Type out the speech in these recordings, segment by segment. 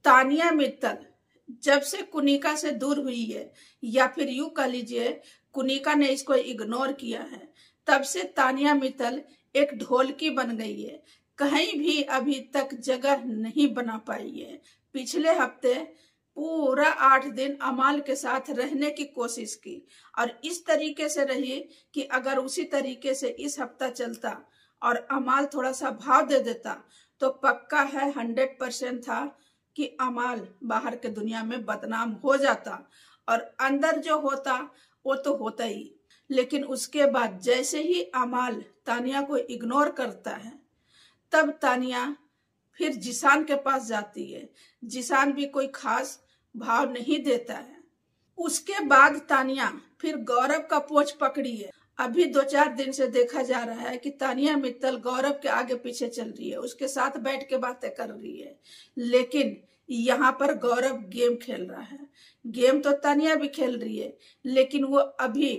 तानिया मित्तल जब से कुनिका से दूर हुई है, या फिर यूं कह लीजिए कुनिका ने इसको इग्नोर किया है, तब से तानिया मित्तल एक ढोलकी बन गई है। कहीं भी अभी तक जगह नहीं बना पाई है। पिछले हफ्ते पूरा 8 दिन अमाल के साथ रहने की कोशिश की और इस तरीके से रही कि अगर उसी तरीके से इस हफ्ता चलता और अमाल थोड़ा सा भाव दे देता तो पक्का है 100% था कि अमाल बाहर के दुनिया में बदनाम हो जाता और अंदर जो होता वो तो होता ही। लेकिन उसके बाद जैसे ही अमाल तानिया को इग्नोर करता है, तब तानिया फिर जिसान के पास जाती है। जिसान भी कोई खास भाव नहीं देता है। उसके बाद तानिया फिर गौरव का पोछ पकड़ी है। अभी 2-4 दिन से देखा जा रहा है कि तानिया मित्तल गौरव के आगे पीछे चल रही है, उसके साथ बैठ के बातें कर रही है। लेकिन यहाँ पर गौरव गेम खेल रहा है। गेम तो तानिया भी खेल रही है, लेकिन वो अभी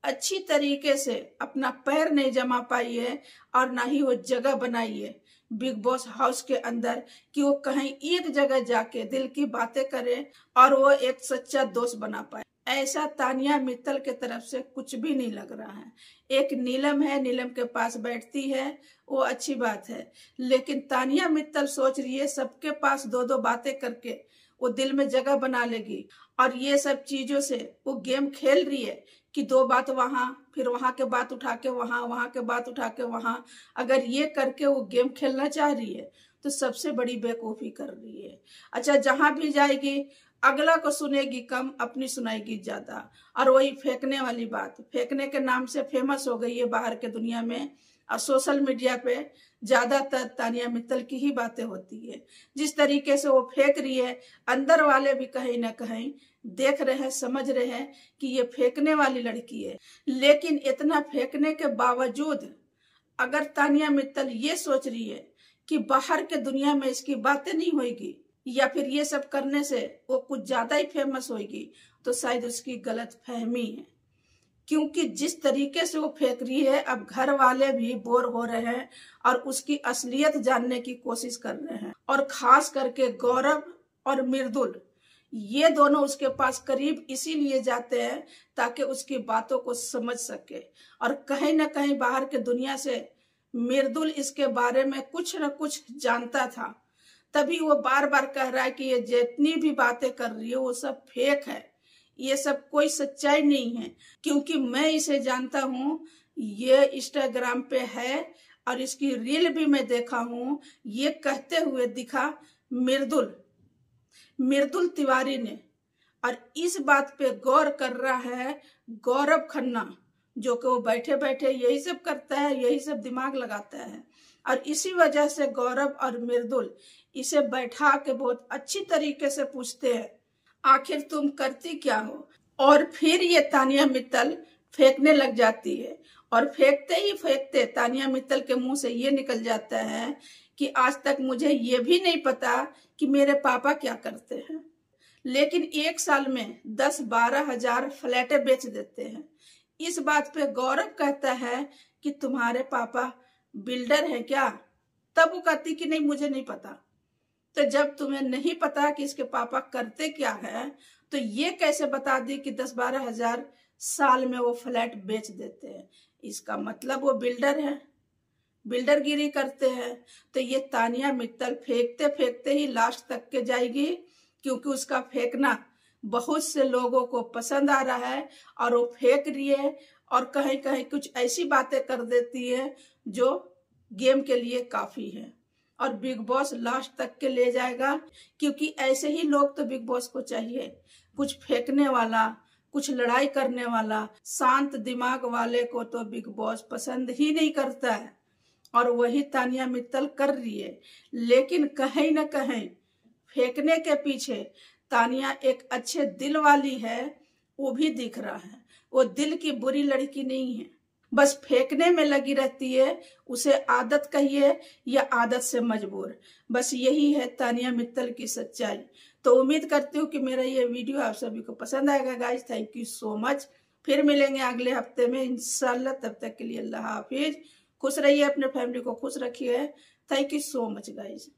अच्छी तरीके से अपना पैर नहीं जमा पाई है और ना ही वो जगह बनाई है बिग बॉस हाउस के अंदर कि वो कहीं एक जगह जाके दिल की बातें करे और वो एक सच्चा दोस्त बना पाए। ऐसा तानिया मित्तल के तरफ से कुछ भी नहीं लग रहा है। एक नीलम है, नीलम के पास बैठती है, वो अच्छी बात है, लेकिन तानिया मित्तल सोच रही है सबके पास 2-2 बातें करके वो दिल में जगह बना लेगी और ये सब चीजों से वो गेम खेल रही है कि 2 बात वहां, फिर वहां के बात उठा के वहां, वहां के बात उठा के वहां। अगर ये करके वो गेम खेलना चाह रही है तो सबसे बड़ी बेवकूफी कर रही है। अच्छा, जहां भी जाएगी अगला को सुनेगी कम, अपनी सुनाएगी ज्यादा। और वही फेंकने वाली बात, फेंकने के नाम से फेमस हो गई है बाहर के दुनिया में और सोशल मीडिया पे ज्यादातर तानिया मित्तल की ही बातें होती है। जिस तरीके से वो फेंक रही है, अंदर वाले भी कहीं ना कहीं देख रहे हैं, समझ रहे हैं कि ये फेंकने वाली लड़की है। लेकिन इतना फेंकने के बावजूद अगर तानिया मित्तल ये सोच रही है कि बाहर के दुनिया में इसकी बातें नहीं होगी या फिर ये सब करने से वो कुछ ज्यादा ही फेमस होगी, तो शायद उसकी गलत फहमी है। क्योंकि जिस तरीके से वो फेंक रही है, अब घर वाले भी बोर हो रहे हैं और उसकी असलियत जानने की कोशिश कर रहे हैं। और खास करके गौरव और मृदुल, ये दोनों उसके पास करीब इसीलिए जाते हैं ताकि उसकी बातों को समझ सके। और कहीं ना कहीं बाहर के दुनिया से मृदुल इसके बारे में कुछ न कुछ जानता था, तभी वो बार बार कह रहा है कि ये जितनी भी बातें कर रही है वो सब फेक है, ये सब कोई सच्चाई नहीं है। क्योंकि मैं इसे जानता हूँ, ये इंस्टाग्राम पे है और इसकी रील भी मैं देखा हूँ। ये कहते हुए दिखा मृदुल तिवारी ने। और इस बात पे गौर कर रहा है गौरव खन्ना, जो कि वो बैठे बैठे यही सब करता है, यही सब दिमाग लगाता है। और इसी वजह से गौरव और मृदुल इसे बैठा के बहुत अच्छी तरीके से पूछते हैं, आखिर तुम करती क्या हो। और फिर ये तानिया मित्तल फेंकने लग जाती है और फेंकते ही फेंकते तानिया मित्तल के मुंह से ये निकल जाता है कि आज तक मुझे ये भी नहीं पता कि मेरे पापा क्या करते हैं। लेकिन 1 साल में 10-12 हजार फ्लैटें बेच देते हैं। इस बात पे गौरव कहता है कि तुम्हारे पापा बिल्डर है क्या? तब वो कहती कि नहीं, मुझे नहीं पता। तो जब तुम्हें नहीं पता कि इसके पापा करते क्या है, तो ये कैसे बता दी कि 10-12 हजार साल में वो फ्लैट बेच देते हैं? इसका मतलब वो बिल्डर है, बिल्डरगिरी करते हैं। तो ये तानिया मित्तल फेंकते फेंकते ही लास्ट तक के जाएगी, क्योंकि उसका फेंकना बहुत से लोगों को पसंद आ रहा है और वो फेंक रही है और कहीं कहीं कुछ ऐसी बातें कर देती है जो गेम के लिए काफी है। और बिग बॉस लास्ट तक के ले जाएगा, क्योंकि ऐसे ही लोग तो बिग बॉस को चाहिए। कुछ फेंकने वाला, कुछ लड़ाई करने वाला, शांत दिमाग वाले को तो बिग बॉस पसंद ही नहीं करता है। और वही तानिया मित्तल कर रही है। लेकिन कहीं ना कहीं फेंकने के पीछे तानिया एक अच्छे दिल वाली है, वो भी दिख रहा है। वो दिल की बुरी लड़की नहीं है, बस फेंकने में लगी रहती है। उसे आदत कहिए या आदत से मजबूर, बस यही है तानिया मित्तल की सच्चाई। तो उम्मीद करती हूँ कि मेरा ये वीडियो आप सभी को पसंद आएगा guys. Thank you so much. फिर मिलेंगे अगले हफ्ते में इंशाल्लाह। तब तक के लिए अल्लाह हाफिज। खुश रहिए, अपने फैमिली को खुश रखिए। Thank you so much guys.